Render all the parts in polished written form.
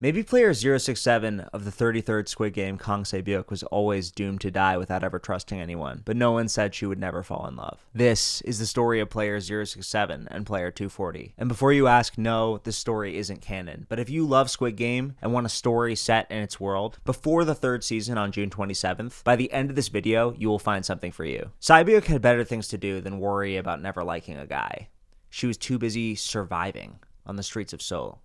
Maybe player 067 of the 33rd Squid Game, Kang Sae-byeok, was always doomed to die without ever trusting anyone, but no one said she would never fall in love. This is the story of player 067 and player 240. And before you ask, no, this story isn't canon. But if you love Squid Game and want a story set in its world, before the third season on June 27th, by the end of this video, you will find something for you. Sae-byeok had better things to do than worry about never liking a guy. She was too busy surviving on the streets of Seoul.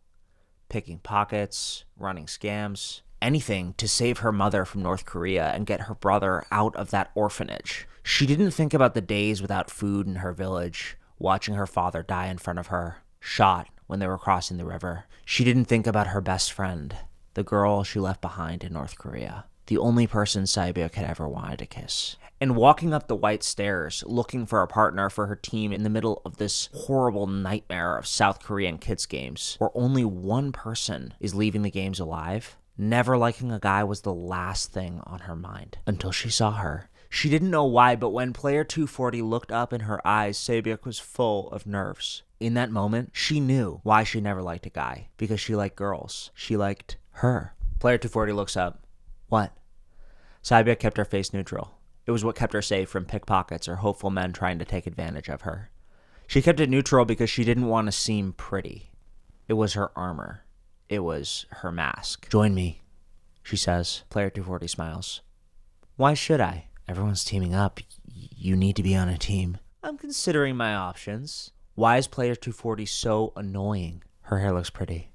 Picking pockets, running scams, anything to save her mother from North Korea and get her brother out of that orphanage. She didn't think about the days without food in her village, watching her father die in front of her, shot when they were crossing the river. She didn't think about her best friend, the girl she left behind in North Korea, the only person Sae-byeok had ever wanted to kiss. And walking up the white stairs, looking for a partner for her team in the middle of this horrible nightmare of South Korean kids games, where only one person is leaving the games alive, never liking a guy was the last thing on her mind until she saw her. She didn't know why, but when player 240 looked up in her eyes, Sae-byeok was full of nerves. In that moment, she knew why she never liked a guy, because she liked girls. She liked her. Player 240 looks up. What? Sae-byeok kept her face neutral. It was what kept her safe from pickpockets or hopeful men trying to take advantage of her. She kept it neutral because she didn't want to seem pretty. It was her armor. It was her mask. Join me, she says. Player 240 smiles. Why should I? Everyone's teaming up. You need to be on a team. I'm considering my options. Why is player 240 so annoying? Her hair looks pretty.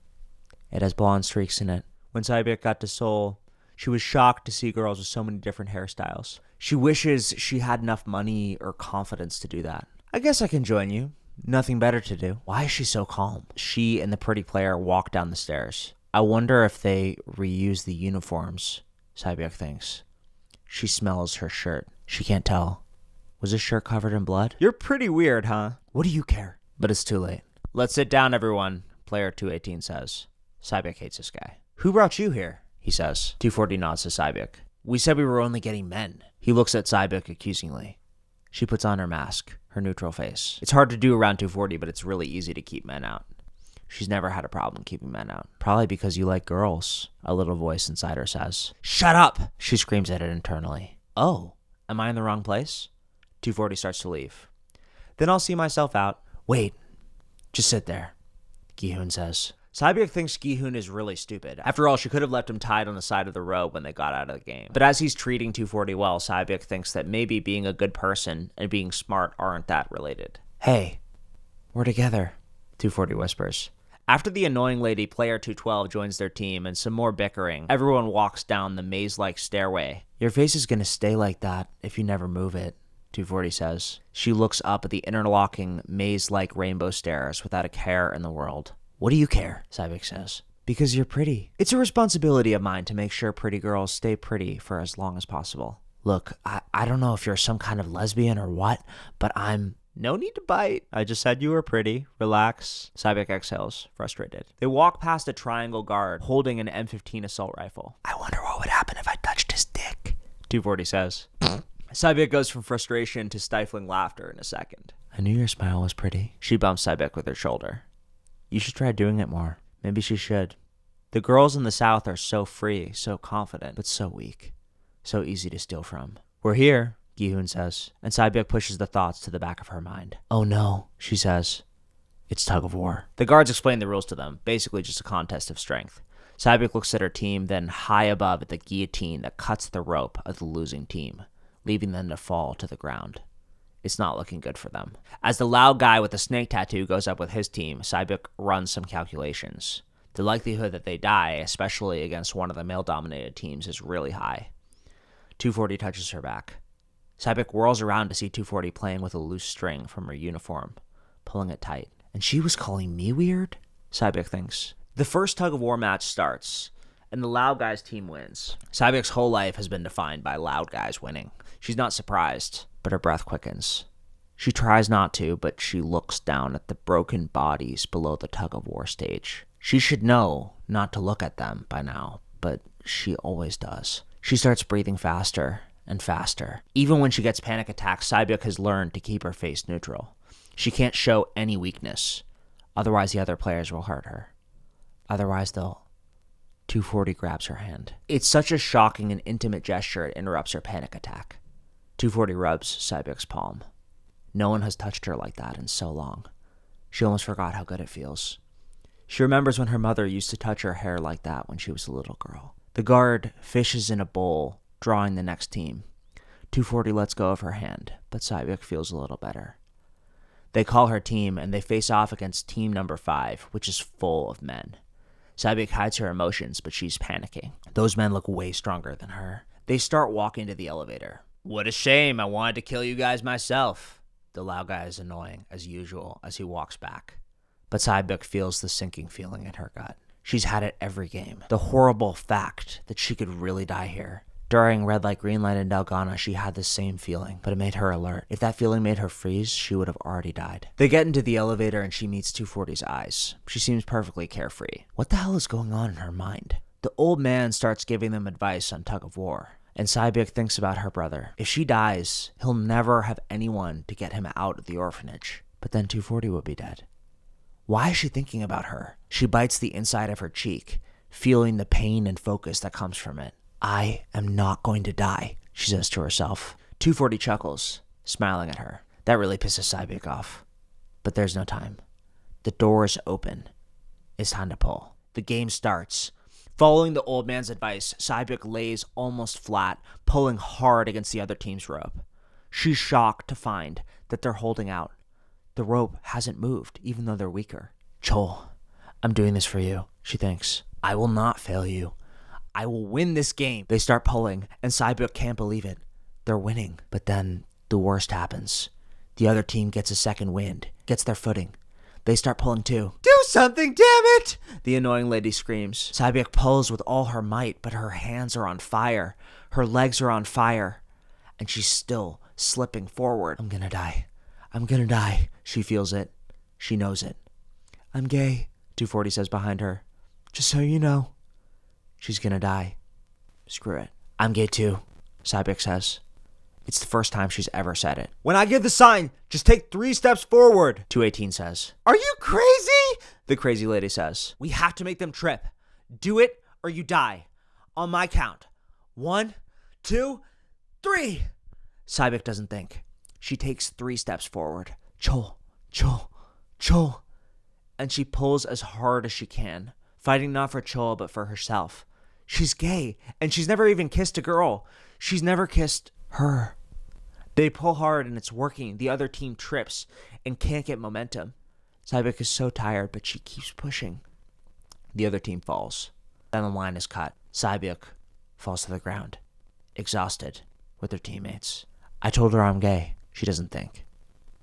It has blonde streaks in it. When Sae-byeok got to Seoul, she was shocked to see girls with so many different hairstyles. She wishes she had enough money or confidence to do that. I guess I can join you. Nothing better to do. Why is she so calm? She and the pretty player walk down the stairs. I wonder if they reuse the uniforms, Sae-byeok thinks. She smells her shirt. She can't tell. Was his shirt covered in blood? You're pretty weird, huh? What do you care? But it's too late. Let's sit down, everyone, player 218 says. Sae-byeok hates this guy. Who brought you here? He says. 240 nods to Sae-byeok. We said we were only getting men. He looks at Sae-byeok accusingly. She puts on her mask, her neutral face. It's hard to do around 240, but it's really easy to keep men out. She's never had a problem keeping men out. Probably because you like girls, a little voice inside her says. Shut up! She screams at it internally. Oh, am I in the wrong place? 240 starts to leave. Then I'll see myself out. Wait, just sit there, Gi-hoon says. Sae-byeok thinks Gi-hoon is really stupid. After all, she could have left him tied on the side of the road when they got out of the game. But as he's treating 240 well, Sae-byeok thinks that maybe being a good person and being smart aren't that related. Hey, we're together, 240 whispers. After the annoying lady, player 212 joins their team and some more bickering, everyone walks down the maze-like stairway. Your face is gonna stay like that if you never move it, 240 says. She looks up at the interlocking maze-like rainbow stairs without a care in the world. What do you care? Sae-byeok says. Because you're pretty. It's a responsibility of mine to make sure pretty girls stay pretty for as long as possible. Look, I don't know if you're some kind of lesbian or what, but I'm... No need to bite. I just said you were pretty. Relax. Sae-byeok exhales, frustrated. They walk past a triangle guard holding an M15 assault rifle. I wonder what would happen if I touched his dick, 240 says. Sae-byeok goes from frustration to stifling laughter in a second. I knew your smile was pretty. She bumps Sae-byeok with her shoulder. You should try doing it more. Maybe she should. The girls in the South are so free, so confident, but so weak. So easy to steal from. We're here, Gi-hoon says, and Sae-byeok pushes the thoughts to the back of her mind. Oh no, she says. It's Tug of War. The guards explain the rules to them, basically just a contest of strength. Sae-byeok looks at her team, then high above at the guillotine that cuts the rope of the losing team, leaving them to fall to the ground. It's not looking good for them. As the loud guy with the snake tattoo goes up with his team, Sae-byeok runs some calculations. The likelihood that they die, especially against one of the male-dominated teams, is really high. 240 touches her back. Sae-byeok whirls around to see 240 playing with a loose string from her uniform, pulling it tight. And she was calling me weird? Sae-byeok thinks. The first Tug of War match starts, and the loud guy's team wins. Sae-byeok's whole life has been defined by loud guys winning. She's not surprised, but her breath quickens. She tries not to, but she looks down at the broken bodies below the Tug of War stage. She should know not to look at them by now, but she always does. She starts breathing faster and faster. Even when she gets panic attacks, Sae-byeok has learned to keep her face neutral. She can't show any weakness, otherwise the other players will hurt her. Otherwise they'll 240 grabs her hand. It's such a shocking and intimate gesture it interrupts her panic attack. 240 rubs Sae-byeok's palm. No one has touched her like that in so long. She almost forgot how good it feels. She remembers when her mother used to touch her hair like that when she was a little girl. The guard fishes in a bowl, drawing the next team. 240 lets go of her hand, but Sae-byeok feels a little better. They call her team, and they face off against team number 5, which is full of men. Sae-byeok hides her emotions, but she's panicking. Those men look way stronger than her. They start walking to the elevator. What a shame, I wanted to kill you guys myself. The loud guy is annoying, as usual, as he walks back. But Sae-byeok feels the sinking feeling in her gut. She's had it every game. The horrible fact that she could really die here. During Red Light, Green Light in Dalgona, she had the same feeling, but it made her alert. If that feeling made her freeze, she would have already died. They get into the elevator and she meets 240's eyes. She seems perfectly carefree. What the hell is going on in her mind? The old man starts giving them advice on Tug of War, and Sae-byeok thinks about her brother. If she dies, he'll never have anyone to get him out of the orphanage. But then 240 will be dead. Why is she thinking about her? She bites the inside of her cheek, feeling the pain and focus that comes from it. I am not going to die, she says to herself. 240 chuckles, smiling at her. That really pisses Sae-byeok off. But there's no time. The door is open. It's time to pull. The game starts. Following the old man's advice, Sae-byeok lays almost flat, pulling hard against the other team's rope. She's shocked to find that they're holding out. The rope hasn't moved, even though they're weaker. Chol, I'm doing this for you, she thinks. I will not fail you. I will win this game. They start pulling, and Sae-byeok can't believe it. They're winning. But then the worst happens. The other team gets a second wind, gets their footing. They start pulling too. Do something, damn it! The annoying lady screams. Sae-byeok pulls with all her might, but her hands are on fire. Her legs are on fire. And she's still slipping forward. I'm gonna die. I'm gonna die. She feels it. She knows it. I'm gay, 240 says behind her. Just so you know. She's gonna die. Screw it. I'm gay too, Sae-byeok says. It's the first time she's ever said it. When I give the sign, just take 3 steps forward, 218 says. Are you crazy? The crazy lady says. We have to make them trip. Do it or you die. On my count. 1, 2, 3. Sae-byeok doesn't think. She takes 3 steps forward. Chol, chol, chol. And she pulls as hard as she can, fighting not for Chol but for herself. She's gay, and she's never even kissed a girl. She's never kissed her. They pull hard and it's working. The other team trips and can't get momentum. Sae-byeok is so tired, but she keeps pushing. The other team falls. Then the line is cut. Sae-byeok falls to the ground, exhausted, with her teammates. I told her I'm gay. She doesn't think.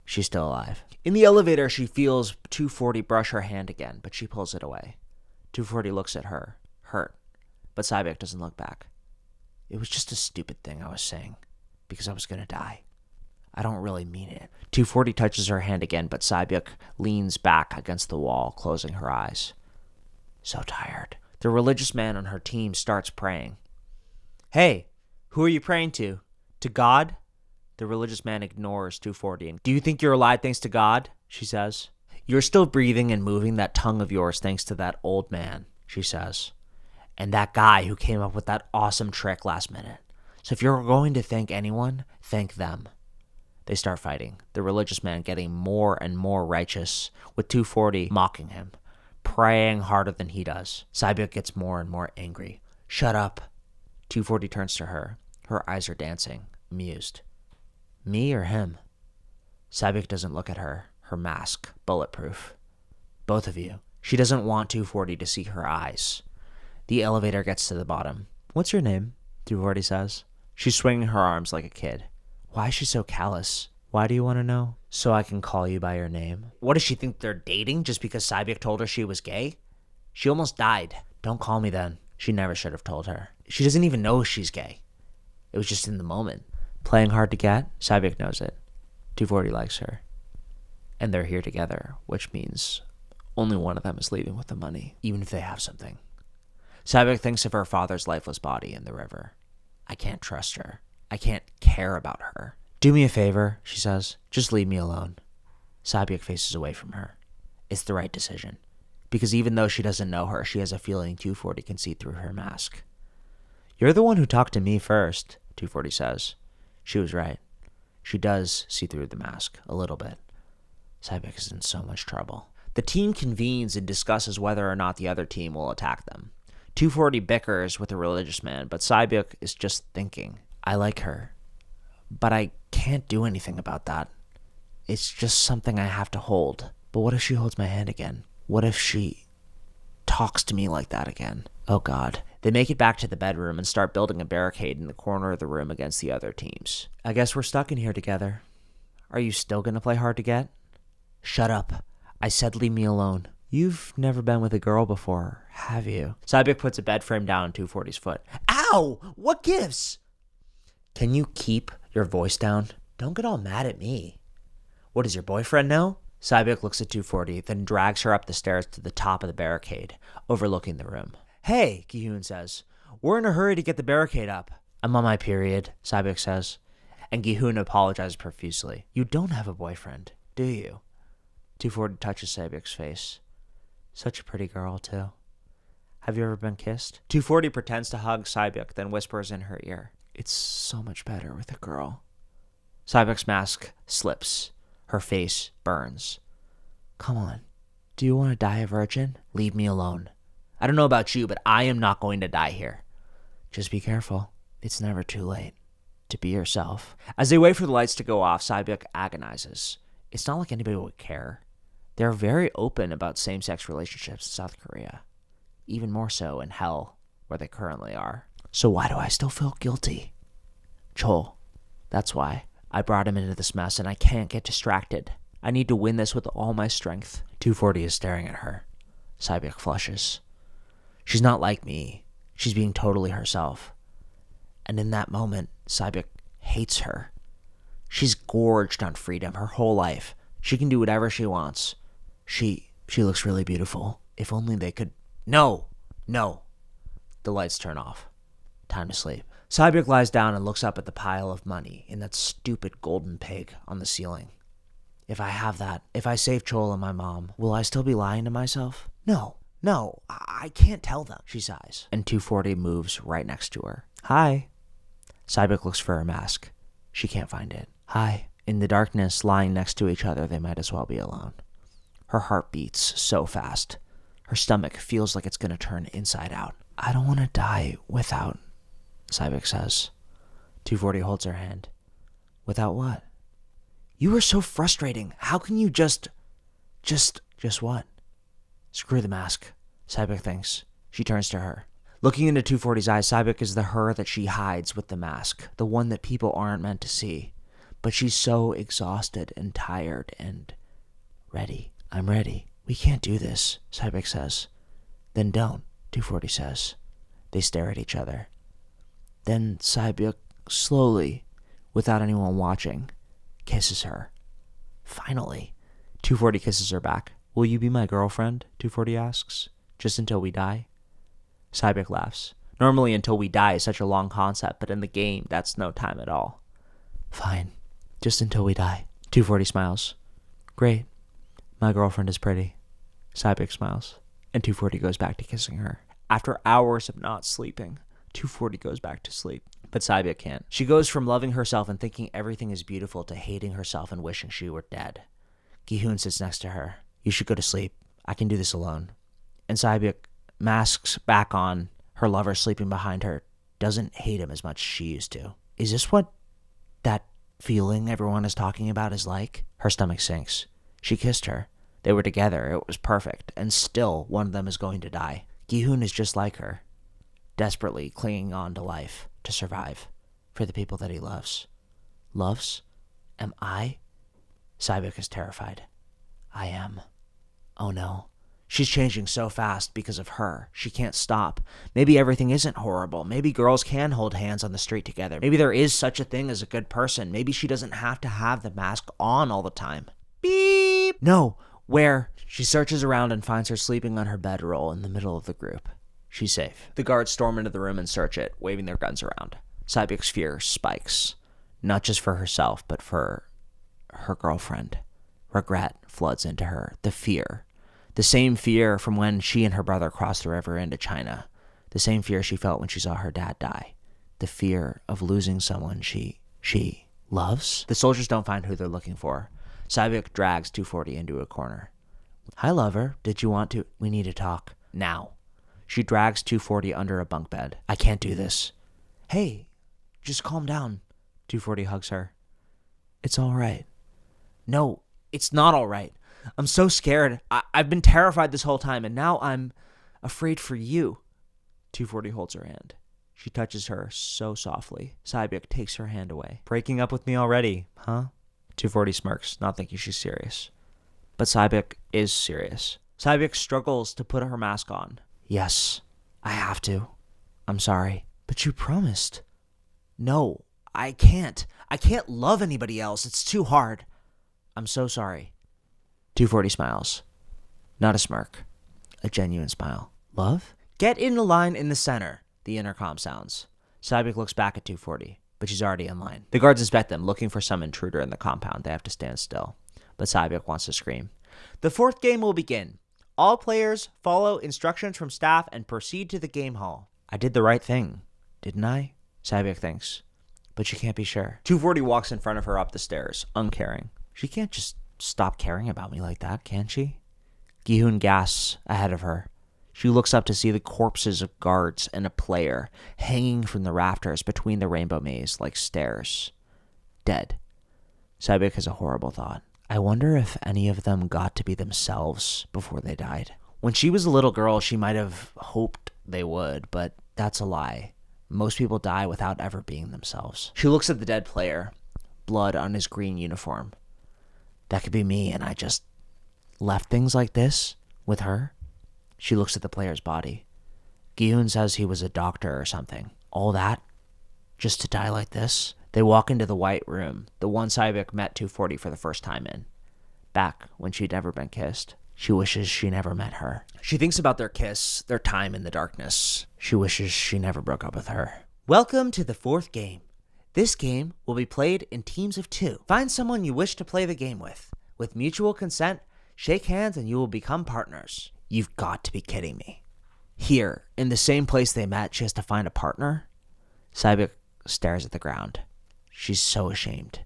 She's still alive. In the elevator, she feels 240 brush her hand again, but she pulls it away. 240 looks at her, hurt, but Sae-byeok doesn't look back. It was just a stupid thing I was saying, because I was going to die. I don't really mean it. 240 touches her hand again, but Sae-byeok leans back against the wall, closing her eyes. So tired. The religious man on her team starts praying. Hey, who are you praying to? To God? The religious man ignores 240. And, do you think you're alive thanks to God? She says. You're still breathing and moving that tongue of yours thanks to that old man, she says. And that guy who came up with that awesome trick last minute. So if you're going to thank anyone, thank them. They start fighting, the religious man getting more and more righteous, with 240 mocking him, praying harder than he does. Sae-byeok gets more and more angry. Shut up. 240 turns to her. Her eyes are dancing, amused. Me or him? Sae-byeok doesn't look at her. Her mask, bulletproof. Both of you. She doesn't want 240 to see her eyes. The elevator gets to the bottom. What's your name? 240 says. She's swinging her arms like a kid. Why is she so callous? Why do you want to know? So I can call you by your name. What does she think they're dating just because Sae-byeok told her she was gay? She almost died. Don't call me then. She never should have told her. She doesn't even know she's gay. It was just in the moment. Playing hard to get? Sae-byeok knows it. 240 likes her. And they're here together, which means only one of them is leaving with the money, even if they have something. Sae-byeok thinks of her father's lifeless body in the river. I can't trust her. I can't care about her. Do me a favor, she says. Just leave me alone. Sae-byeok faces away from her. It's the right decision. because even though she doesn't know her, she has a feeling 240 can see through her mask. "You're the one who talked to me first," 240 says. She was right. She does see through the mask, a little bit. Sae-byeok is in so much trouble. The team convenes and discusses whether or not the other team will attack them. 240 bickers with the religious man, but Sae-byeok is just thinking, I like her, but I can't do anything about that. It's just something I have to hold. But what if she holds my hand again? What if she talks to me like that again? Oh God. They make it back to the bedroom and start building a barricade in the corner of the room against the other teams. "I guess we're stuck in here together. Are you still gonna play hard to get?" "Shut up. I said leave me alone." "You've never been with a girl before, have you?" Sae-byeok puts a bed frame down on 240's foot. "Ow! What gives?" "Can you keep your voice down? Don't get all mad at me." "What, does your boyfriend know?" Sae-byeok looks at 240, then drags her up the stairs to the top of the barricade, overlooking the room. "Hey," Gi-hoon says, "we're in a hurry to get the barricade up." "I'm on my period," Sae-byeok says, and Gi-hoon apologizes profusely. "You don't have a boyfriend, do you?" 240 touches Sae-byeok's face. "Such a pretty girl, too. Have you ever been kissed?" 240 pretends to hug Sae-byeok, then whispers in her ear, "It's so much better with a girl." Sae-byeok's mask slips. Her face burns. "Come on. Do you want to die a virgin? Leave me alone. I don't know about you, but I am not going to die here." "Just be careful. It's never too late to be yourself." As they wait for the lights to go off, Sae-byeok agonizes. It's not like anybody would care. They're very open about same-sex relationships in South Korea. Even more so in hell, where they currently are. So why do I still feel guilty? Chol. That's why. I brought him into this mess, and I can't get distracted. I need to win this with all my strength. 240 is staring at her. Sae-byeok flushes. She's not like me. She's being totally herself. And in that moment, Sae-byeok hates her. She's gorged on freedom her whole life. She can do whatever she wants. She looks really beautiful. If only they could... No. The lights turn off. Time to sleep. Sae-byeok lies down and looks up at the pile of money in that stupid golden pig on the ceiling. If I have that, if I save Chol and my mom, will I still be lying to myself? No, I can't tell them, she sighs. And 240 moves right next to her. Hi. Sae-byeok looks for her mask. She can't find it. Hi. In the darkness, lying next to each other, they might as well be alone. Her heart beats so fast. Her stomach feels like it's going to turn inside out. I don't want to die without... Sae-byeok says. 240 holds her hand. Without what? You are so frustrating. How can you just what? Screw the mask, Sae-byeok thinks. She turns to her. Looking into 240's eyes, Sae-byeok is the her that she hides with the mask, the one that people aren't meant to see. But she's so exhausted and tired and ready. I'm ready. We can't do this, Sae-byeok says. Then don't, 240 says. They stare at each other. Then Sae-byeok slowly, without anyone watching, kisses her. Finally. 240 kisses her back. Will you be my girlfriend? 240 asks. Just until we die? Sae-byeok laughs. Normally until we die is such a long concept, but in the game, that's no time at all. Fine. Just until we die. 240 smiles. Great. My girlfriend is pretty. Sae-byeok smiles. And 240 goes back to kissing her. After hours of not sleeping, 240 goes back to sleep. But Sae-byeok can't. She goes from loving herself and thinking everything is beautiful to hating herself and wishing she were dead. Gi-hoon sits next to her. You should go to sleep. I can do this alone. And Sae-byeok, masks back on, her lover sleeping behind her, doesn't hate him as much as she used to. Is this what that feeling everyone is talking about is like? Her stomach sinks. She kissed her. They were together. It was perfect. And still, one of them is going to die. Gi-hoon is just like her. Desperately clinging on to life, to survive, for the people that he loves. Loves? Am I? Sae-byeok is terrified. I am. Oh no. She's changing so fast because of her. She can't stop. Maybe everything isn't horrible. Maybe girls can hold hands on the street together. Maybe there is such a thing as a good person. Maybe she doesn't have to have the mask on all the time. Beep! No. Where? She searches around and finds her sleeping on her bedroll in the middle of the group. She's safe. The guards storm into the room and search it, waving their guns around. Sae-byeok's fear spikes. Not just for herself, but for her girlfriend. Regret floods into her. The fear. The same fear from when she and her brother crossed the river into China. The same fear she felt when she saw her dad die. The fear of losing someone she loves. The soldiers don't find who they're looking for. Sae-byeok drags 240 into a corner. Hi, lover. Did you want to? We need to talk. Now. She drags 240 under a bunk bed. I can't do this. Hey, just calm down. 240 hugs her. It's all right. No, it's not all right. I'm so scared. I've been terrified this whole time, and now I'm afraid for you. 240 holds her hand. She touches her so softly. Sae-byeok takes her hand away. Breaking up with me already, huh? 240 smirks, not thinking she's serious. But Sae-byeok is serious. Sae-byeok struggles to put her mask on. Yes, I have to. I'm sorry. But you promised. No, I can't. I can't love anybody else. It's too hard. I'm so sorry. 240 smiles. Not a smirk. A genuine smile. Love? Get in the line in the center. The intercom sounds. Sae-byeok looks back at 240, but she's already in line. The guards inspect them, looking for some intruder in the compound. They have to stand still. But Sae-byeok wants to scream. The fourth game will begin. All players follow instructions from staff and proceed to the game hall. I did the right thing, didn't I? Sae-byeok thinks, but she can't be sure. 240 walks in front of her up the stairs, uncaring. She can't just stop caring about me like that, can she? Gi-hoon gasps ahead of her. She looks up to see the corpses of guards and a player hanging from the rafters between the rainbow maze like stairs. Dead. Sae-byeok has a horrible thought. I wonder if any of them got to be themselves before they died. When she was a little girl, she might have hoped they would, but that's a lie. Most people die without ever being themselves. She looks at the dead player, blood on his green uniform. That could be me, and I just left things like this with her. She looks at the player's body. Gi-hoon says he was a doctor or something. All that? Just to die like this? They walk into the white room, the one Sae-byeok met 240 for the first time in. Back when she'd never been kissed. She wishes she never met her. She thinks about their kiss, their time in the darkness. She wishes she never broke up with her. Welcome to the fourth game. This game will be played in teams of 2. Find someone you wish to play the game with. With mutual consent, shake hands and you will become partners. You've got to be kidding me. Here, in the same place they met, she has to find a partner? Sae-byeok stares at the ground. She's so ashamed.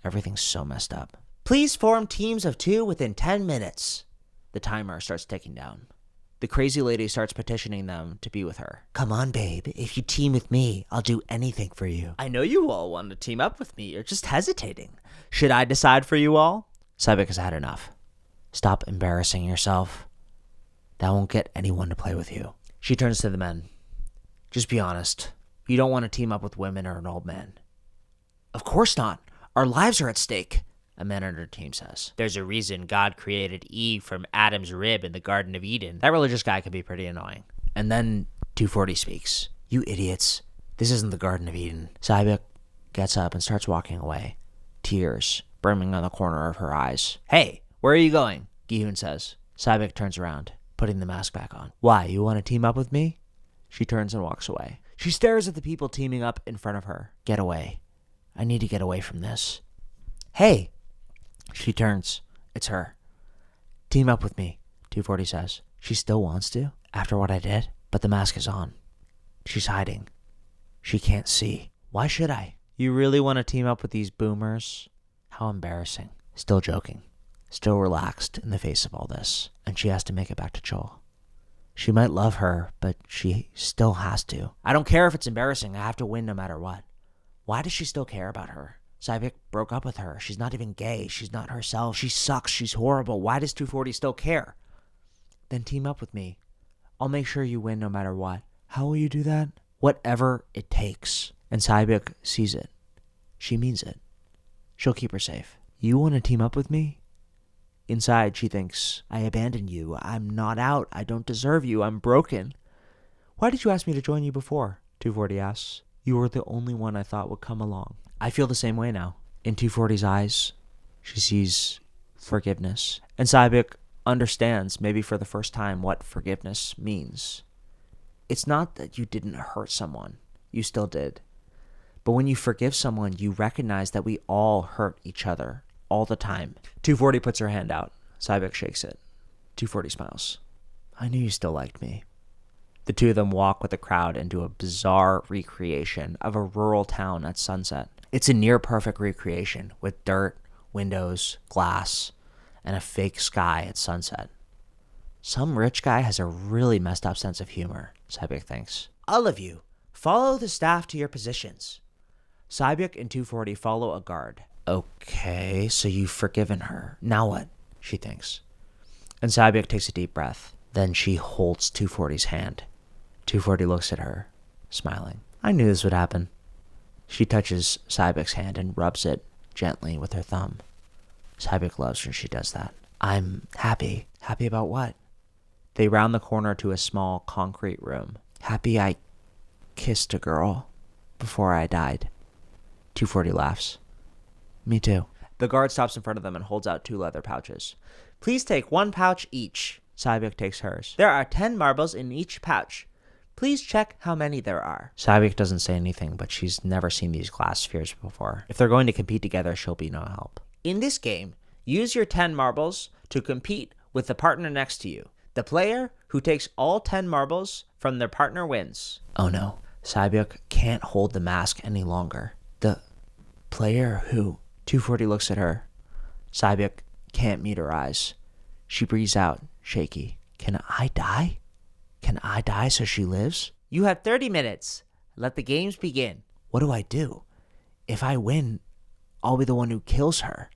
Everything's so messed up. Please form teams of 2 within 10 minutes. The timer starts ticking down. The crazy lady starts petitioning them to be with her. Come on, babe. If you team with me, I'll do anything for you. I know you all want to team up with me. You're just hesitating. Should I decide for you all? Sae-byeok has had enough. Stop embarrassing yourself. That won't get anyone to play with you. She turns to the men. Just be honest. You don't want to team up with women or an old man. Of course not. Our lives are at stake, a man on her team says. There's a reason God created Eve from Adam's rib in the Garden of Eden. That religious guy can be pretty annoying. And then 240 speaks. You idiots. This isn't the Garden of Eden. Sae-byeok gets up and starts walking away. Tears brimming on the corner of her eyes. Hey, where are you going? Gi-hoon says. Sae-byeok turns around, putting the mask back on. Why, you want to team up with me? She turns and walks away. She stares at the people teaming up in front of her. Get away. I need to get away from this. Hey! She turns. It's her. Team up with me, 240 says. She still wants to, after what I did, but the mask is on. She's hiding. She can't see. Why should I? You really want to team up with these boomers? How embarrassing. Still joking. Still relaxed in the face of all this. And she has to make it back to Chol. She might love her, but she still has to. I don't care if it's embarrassing. I have to win no matter what. Why does she still care about her? Sae-byeok broke up with her. She's not even gay. She's not herself. She sucks. She's horrible. Why does 240 still care? Then team up with me. I'll make sure you win no matter what. How will you do that? Whatever it takes. And Sae-byeok sees it. She means it. She'll keep her safe. You want to team up with me? Inside, she thinks, I abandoned you. I'm not out. I don't deserve you. I'm broken. Why did you ask me to join you before? 240 asks. You were the only one I thought would come along. I feel the same way now. In 240's eyes, she sees forgiveness. And Sae-byeok understands, maybe for the first time, what forgiveness means. It's not that you didn't hurt someone. You still did. But when you forgive someone, you recognize that we all hurt each other all the time. 240 puts her hand out. Sae-byeok shakes it. 240 smiles. I knew you still liked me. The two of them walk with the crowd into a bizarre recreation of a rural town at sunset. It's a near-perfect recreation with dirt, windows, glass, and a fake sky at sunset. Some rich guy has a really messed up sense of humor, Sae-byeok thinks. All of you, follow the staff to your positions. Sae-byeok and 240 follow a guard. Okay, so you've forgiven her. Now what? She thinks. And Sae-byeok takes a deep breath. Then she holds 240's hand. 240 looks at her, smiling. I knew this would happen. She touches Sae-byeok's hand and rubs it gently with her thumb. Sae-byeok loves when she does that. I'm happy. Happy about what? They round the corner to a small concrete room. Happy I kissed a girl before I died. 240 laughs. Me too. The guard stops in front of them and holds out 2 leather pouches. Please take 1 pouch each. Sae-byeok takes hers. There are 10 marbles in each pouch. Please check how many there are. Sae-byeok doesn't say anything, but she's never seen these glass spheres before. If they're going to compete together, she'll be no help. In this game, use your 10 marbles to compete with the partner next to you. The player who takes all 10 marbles from their partner wins. Oh no. Sae-byeok can't hold the mask any longer. The player who... 240 looks at her. Sae-byeok can't meet her eyes. She breathes out, shaky. Can I die? Can I die so she lives? You have 30 minutes. Let the games begin. What do I do? If I win, I'll be the one who kills her.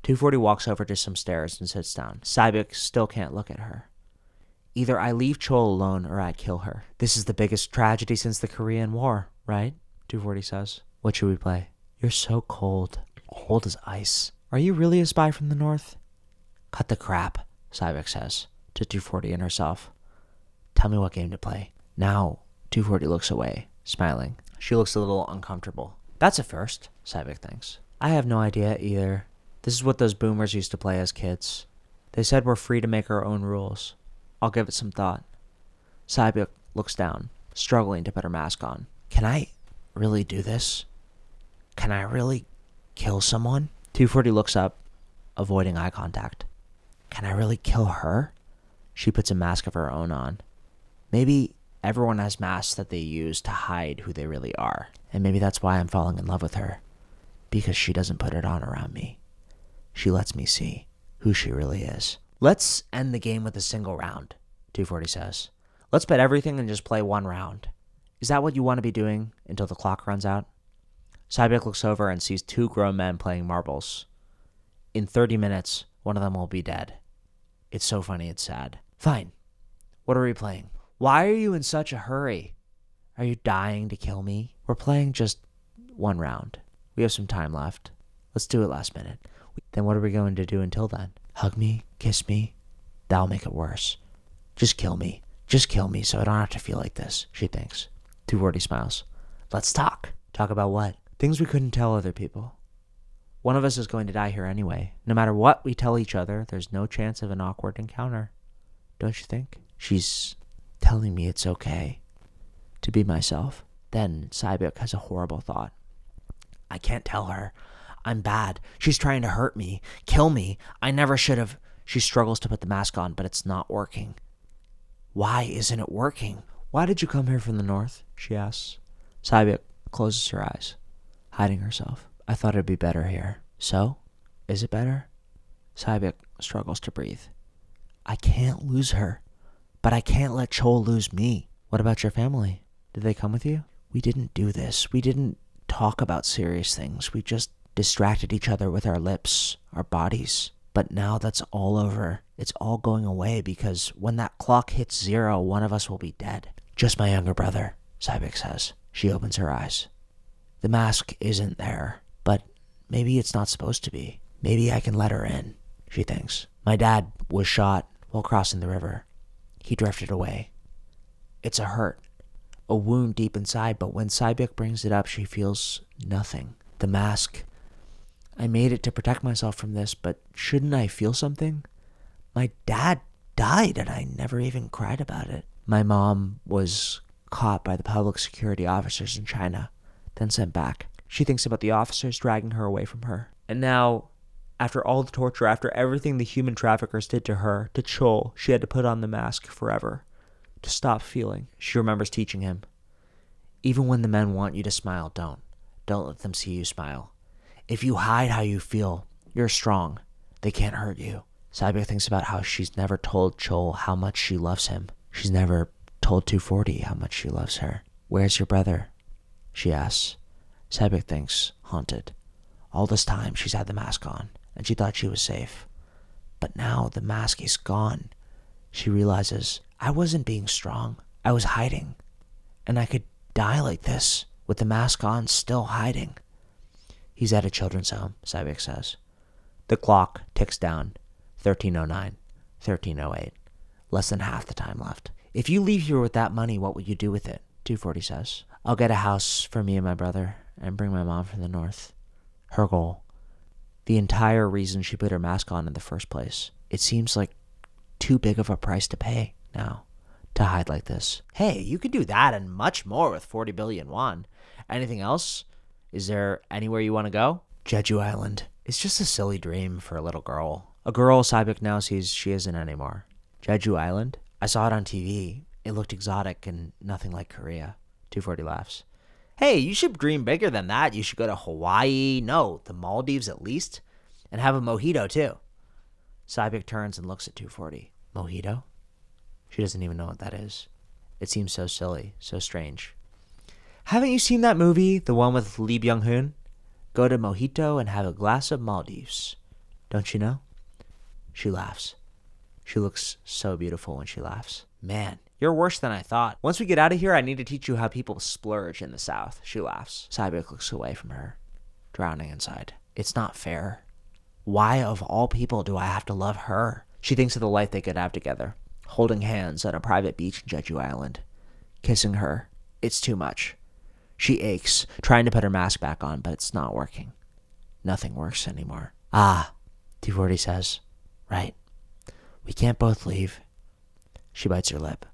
240 walks over to some stairs and sits down. Sae-byeok still can't look at her. Either I leave Chol alone or I kill her. This is the biggest tragedy since the Korean War, right? 240 says. What should we play? You're so cold. Cold as ice. Are you really a spy from the north? Cut the crap, Sae-byeok says to 240 and herself. Tell me what game to play. Now, 240 looks away, smiling. She looks a little uncomfortable. That's a first, Sae-byeok thinks. I have no idea either. This is what those boomers used to play as kids. They said we're free to make our own rules. I'll give it some thought. Sae-byeok looks down, struggling to put her mask on. Can I really do this? Can I really kill someone? 240 looks up, avoiding eye contact. Can I really kill her? She puts a mask of her own on. Maybe everyone has masks that they use to hide who they really are. And maybe that's why I'm falling in love with her. Because she doesn't put it on around me. She lets me see who she really is. Let's end the game with a single round, 240 says. Let's bet everything and just play 1 round. Is that what you want to be doing until the clock runs out? Sae-byeok looks over and sees 2 grown men playing marbles. In 30 minutes, one of them will be dead. It's so funny, it's sad. Fine. What are we playing? Why are you in such a hurry? Are you dying to kill me? We're playing just 1 round. We have some time left. Let's do it last minute. Then what are we going to do until then? Hug me? Kiss me? That'll make it worse. Just kill me. Just kill me so I don't have to feel like this, she thinks. 240 smiles. Let's talk. Talk about what? Things we couldn't tell other people. One of us is going to die here anyway. No matter what we tell each other, there's no chance of an awkward encounter. Don't you think? She's telling me it's okay to be myself. Then Sae-byeok has a horrible thought. I can't tell her. I'm bad. She's trying to hurt me, kill me. I never should have. She struggles to put the mask on, but it's not working. Why isn't it working? Why did you come here from the north? She asks. Sae-byeok closes her eyes, hiding herself. I thought it'd be better here. So? Is it better? Sae-byeok struggles to breathe. I can't lose her, but I can't let Chol lose me. What about your family? Did they come with you? We didn't do this. We didn't talk about serious things. We just distracted each other with our lips, our bodies. But now that's all over. It's all going away because when that clock hits 0, one of us will be dead. Just my younger brother, Sae-byeok says. She opens her eyes. The mask isn't there, but maybe it's not supposed to be. Maybe I can let her in, she thinks. My dad was shot while crossing the river. He drifted away. It's a hurt, a wound deep inside, but when Sae-byeok brings it up, she feels nothing. The mask... I made it to protect myself from this, but shouldn't I feel something? My dad died and I never even cried about it. My mom was caught by the public security officers in China, then sent back. She thinks about the officers dragging her away from her. And now After all the torture, after everything the human traffickers did to her, to Chol, she had to put on the mask forever. To stop feeling. She remembers teaching him. Even when the men want you to smile, don't. Don't let them see you smile. If you hide how you feel, you're strong. They can't hurt you. Sae-byeok thinks about how she's never told Chol how much she loves him. She's never told 240 how much she loves her. Where's your brother? She asks. Sae-byeok thinks, haunted. All this time she's had the mask on, and she thought she was safe. But now the mask is gone. She realizes, I wasn't being strong. I was hiding. And I could die like this, with the mask on, still hiding. He's at a children's home, Sae-byeok says. The clock ticks down. 13:09, 13:08. Less than half the time left. If you leave here with that money, what will you do with it? 240 says. I'll get a house for me and my brother, and bring my mom from the north. Her goal. The entire reason she put her mask on in the first place. It seems like too big of a price to pay now, to hide like this. Hey, you could do that and much more with 40 billion won. Anything else? Is there anywhere you want to go? Jeju Island. It's just a silly dream for a little girl. A girl Sae-byeok now sees she isn't anymore. Jeju Island? I saw it on TV. It looked exotic and nothing like Korea. 240 laughs. Hey, you should dream bigger than that. You should go to Hawaii. No, the Maldives at least. And have a mojito too. Sae-byeok turns and looks at 240. Mojito? She doesn't even know what that is. It seems so silly, so strange. Haven't you seen that movie, the one with Lee Byung-hun? Go to Mojito and have a glass of Maldives. Don't you know? She laughs. She looks so beautiful when she laughs. Man, you're worse than I thought. Once we get out of here, I need to teach you how people splurge in the South. She laughs. Sae-byeok looks away from her, drowning inside. It's not fair. Why, of all people, do I have to love her? She thinks of the life they could have together, holding hands on a private beach in Jeju Island, kissing her. It's too much. She aches, trying to put her mask back on, but it's not working. Nothing works anymore. Ah, 240 says. Right. We can't both leave. She bites her lip,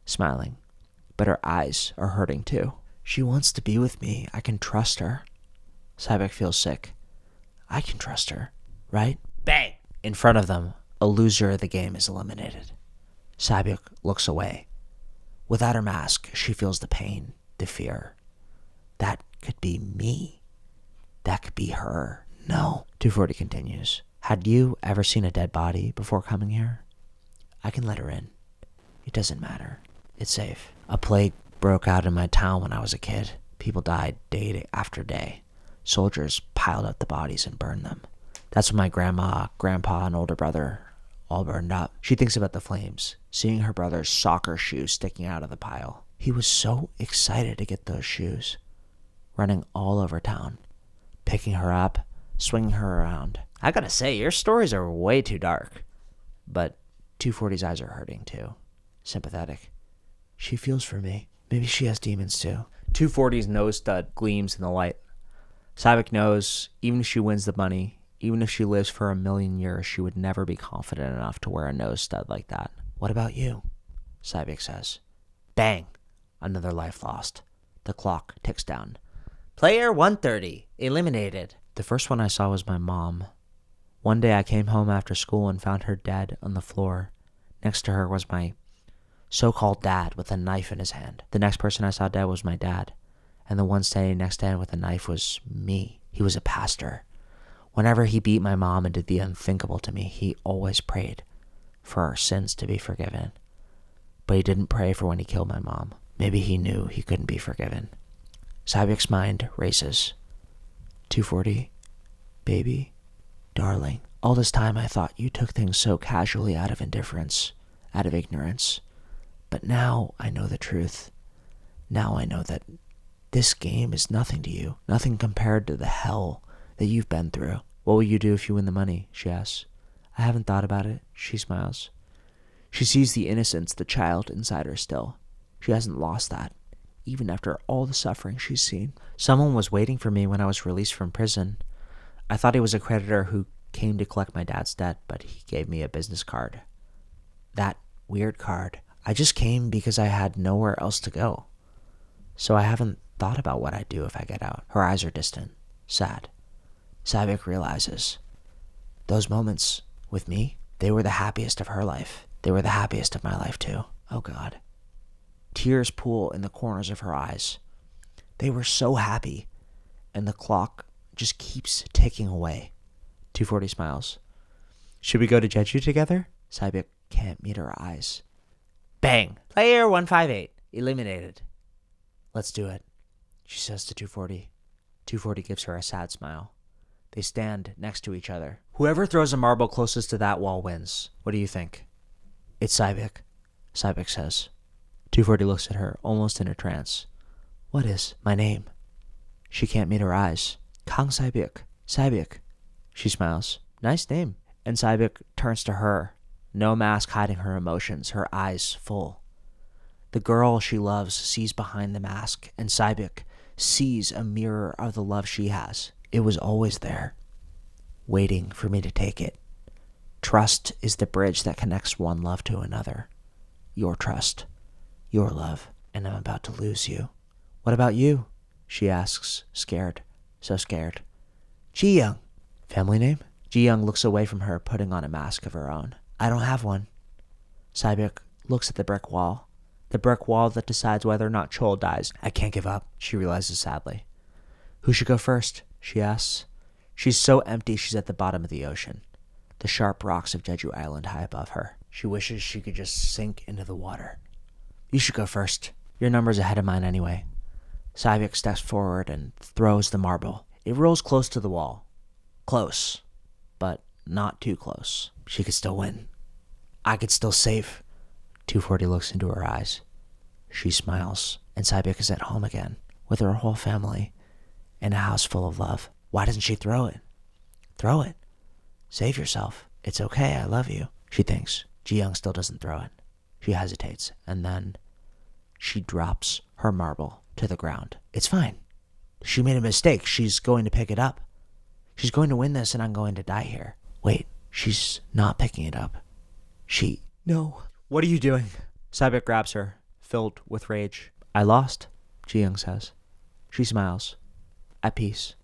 smiling, but her eyes are hurting too. She wants to be with me. I can trust her. Sae-byeok feels sick. I can trust her, right? Bang! In front of them, a loser of the game is eliminated. Sae-byeok looks away. Without her mask, she feels the pain, the fear. That could be me. That could be her. No. 240 continues. Had you ever seen a dead body before coming here? I can let her in. It doesn't matter. It's safe. A plague broke out in my town when I was a kid. People died day after day. Soldiers piled up the bodies and burned them. That's when my grandma, grandpa, and older brother all burned up. She thinks about the flames, seeing her brother's soccer shoes sticking out of the pile. He was so excited to get those shoes, running all over town, picking her up, swinging her around. I gotta say, your stories are way too dark. But 240's eyes are hurting too. Sympathetic. She feels for me. Maybe she has demons too. 240's nose stud gleams in the light. Sae-byeok knows even if she wins the money, even if she lives for 1,000,000 years, she would never be confident enough to wear a nose stud like that. What about you? Sae-byeok says. Bang! Another life lost. The clock ticks down. Player 130, eliminated. The first one I saw was my mom. One day I came home after school and found her dead on the floor. Next to her was my so-called dad with a knife in his hand. The next person I saw dead was my dad. And the one standing next to him with a knife was me. He was a pastor. Whenever he beat my mom and did the unthinkable to me, he always prayed for our sins to be forgiven. But he didn't pray for when he killed my mom. Maybe he knew he couldn't be forgiven. Sae-byeok's mind races. 240, baby, darling. All this time I thought you took things so casually out of indifference, out of ignorance. But now I know the truth. Now I know that this game is nothing to you, nothing compared to the hell that you've been through. What will you do if you win the money? She asks. I haven't thought about it. She smiles. She sees the innocence, the child inside her still. She hasn't lost that, even after all the suffering she's seen. Someone was waiting for me when I was released from prison. I thought he was a creditor who came to collect my dad's debt, but he gave me a business card. That weird card. I just came because I had nowhere else to go. So I haven't thought about what I'd do if I get out. Her eyes are distant, sad. Sae-byeok realizes Those moments with me, they were the happiest of her life. They were the happiest of my life too. Oh God. Tears pool in the corners of her eyes. They were so happy, and the clock just keeps ticking away. 240 smiles. Should we go to Jeju together? Sae-byeok can't meet her eyes. Bang! Player 158. Eliminated. Let's do it, she says to 240. 240 gives her a sad smile. They stand next to each other. Whoever throws a marble closest to that wall wins. What do you think? It's Sae-byeok, Sae-byeok says. 240 looks at her, almost in a trance. What is my name? She can't meet her eyes. Kang Sae-byeok. Sae-byeok. She smiles. Nice name. And Sae-byeok turns to her, no mask hiding her emotions, her eyes full. The girl she loves sees behind the mask, and Sae-byeok sees a mirror of the love she has. It was always there, waiting for me to take it. Trust is the bridge that connects one love to another. Your trust, your love, and I'm about to lose you. What about you? She asks, scared, so scared. Ji-young. Family name? Ji-young looks away from her, putting on a mask of her own. I don't have one. Sae-byeok looks at the brick wall. The brick wall that decides whether or not Chol dies. I can't give up, she realizes sadly. Who should go first? She asks. She's so empty she's at the bottom of the ocean. The sharp rocks of Jeju Island high above her. She wishes she could just sink into the water. You should go first. Your number's ahead of mine anyway. Sae-byeok steps forward and throws the marble. It rolls close to the wall. Close, but not too close. She could still win. I could still save. 240 looks into her eyes. She smiles, and Sae-byeok is at home again, with her whole family, in a house full of love. Why doesn't she throw it? Throw it. Save yourself. It's okay, I love you, she thinks. Ji-young still doesn't throw it. She hesitates, and then she drops her marble to the ground. It's fine. She made a mistake. She's going to pick it up. She's going to win this, and I'm going to die here. Wait, she's not picking it up. No. What are you doing? Sae-byeok grabs her, filled with rage. I lost, Ji-young says. She smiles. At peace.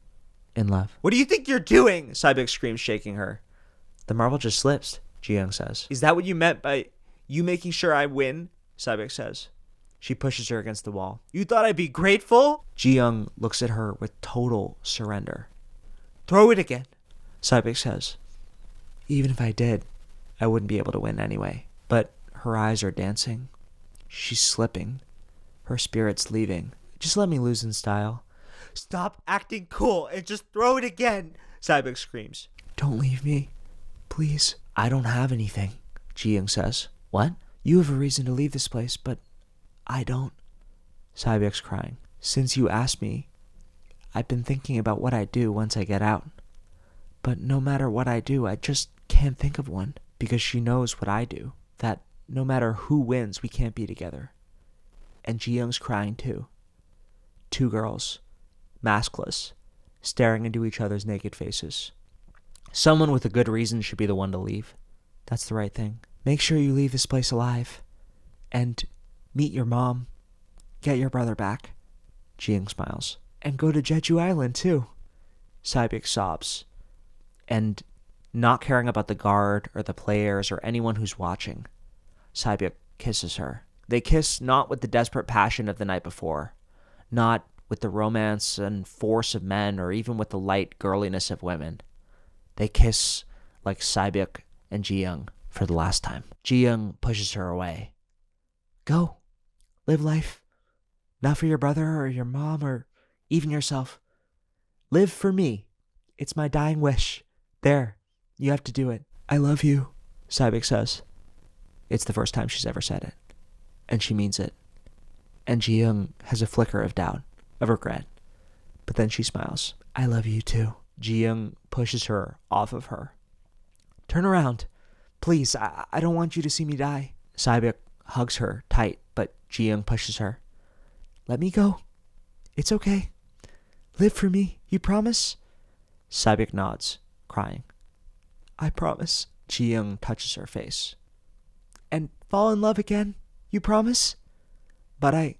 In love. What do you think you're doing? Sae-byeok screams, shaking her. The marble just slips, Ji-young says. Is that what you meant by you making sure I win? Sae-byeok says. She pushes her against the wall. You thought I'd be grateful? Ji-young looks at her with total surrender. Throw it again, Sae-byeok says. Even if I did, I wouldn't be able to win anyway. But her eyes are dancing. She's slipping. Her spirit's leaving. Just let me lose in style. Stop acting cool and just throw it again, Sae-byeok screams. Don't leave me, please. I don't have anything, Ji-young says. What? You have a reason to leave this place, but I don't. Sae-byeok's crying. Since you asked me, I've been thinking about what I'd do once I get out. But no matter what I do, I just can't think of one. Because she knows what I do. That no matter who wins, we can't be together. And Ji-young's crying too. Two girls, maskless, staring into each other's naked faces. Someone with a good reason should be the one to leave. That's the right thing. Make sure you leave this place alive. And meet your mom. Get your brother back. Ji-young smiles. And go to Jeju Island too. Sae-byeok sobs. And not caring about the guard or the players or anyone who's watching, Sae-byeok kisses her. They kiss not with the desperate passion of the night before, not with the romance and force of men or even with the light girliness of women. They kiss like Sae-byeok and Ji-young for the last time. Ji-young pushes her away. Go. Live life. Not for your brother or your mom or even yourself. Live for me. It's my dying wish. There. You have to do it. I love you, Sae-byeok says. It's the first time she's ever said it. And she means it. And Ji-young has a flicker of doubt, of regret. But then she smiles. I love you too. Ji-young pushes her off of her. Turn around. Please, I don't want you to see me die. Sae-byeok hugs her tight, but Ji-young pushes her. Let me go. It's okay. Live for me. You promise? Sae-byeok nods, crying. I promise. Ji-young touches her face. And fall in love again? You promise? But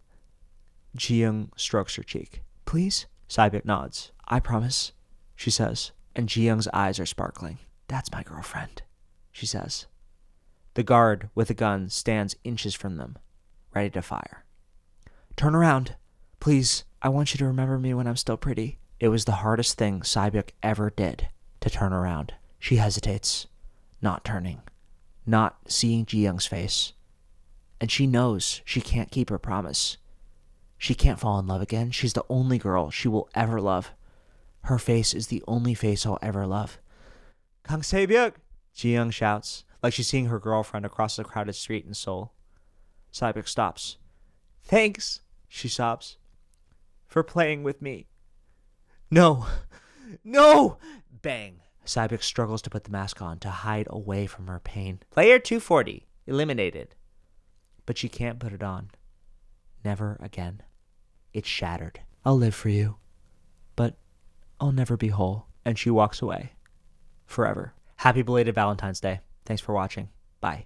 Ji-young strokes her cheek. Please? Sae-byeok nods. I promise, she says, and Ji-young's eyes are sparkling. That's my girlfriend, she says. The guard with a gun stands inches from them, ready to fire. Turn around. Please, I want you to remember me when I'm still pretty. It was the hardest thing Sae-byeok ever did, to turn around. She hesitates, not turning, not seeing Ji-young's face. And she knows she can't keep her promise. She can't fall in love again. She's the only girl she will ever love. Her face is the only face I'll ever love. Kang Sae-byeok, Ji-young shouts, like she's seeing her girlfriend across the crowded street in Seoul. Sae-byeok stops. Thanks, she sobs, for playing with me. No! Bang! Sae-byeok struggles to put the mask on to hide away from her pain. Player 240, eliminated. But she can't put it on. Never again. It's shattered. I'll live for you, but I'll never be whole. And she walks away. Forever. Happy belated Valentine's Day. Thanks for watching.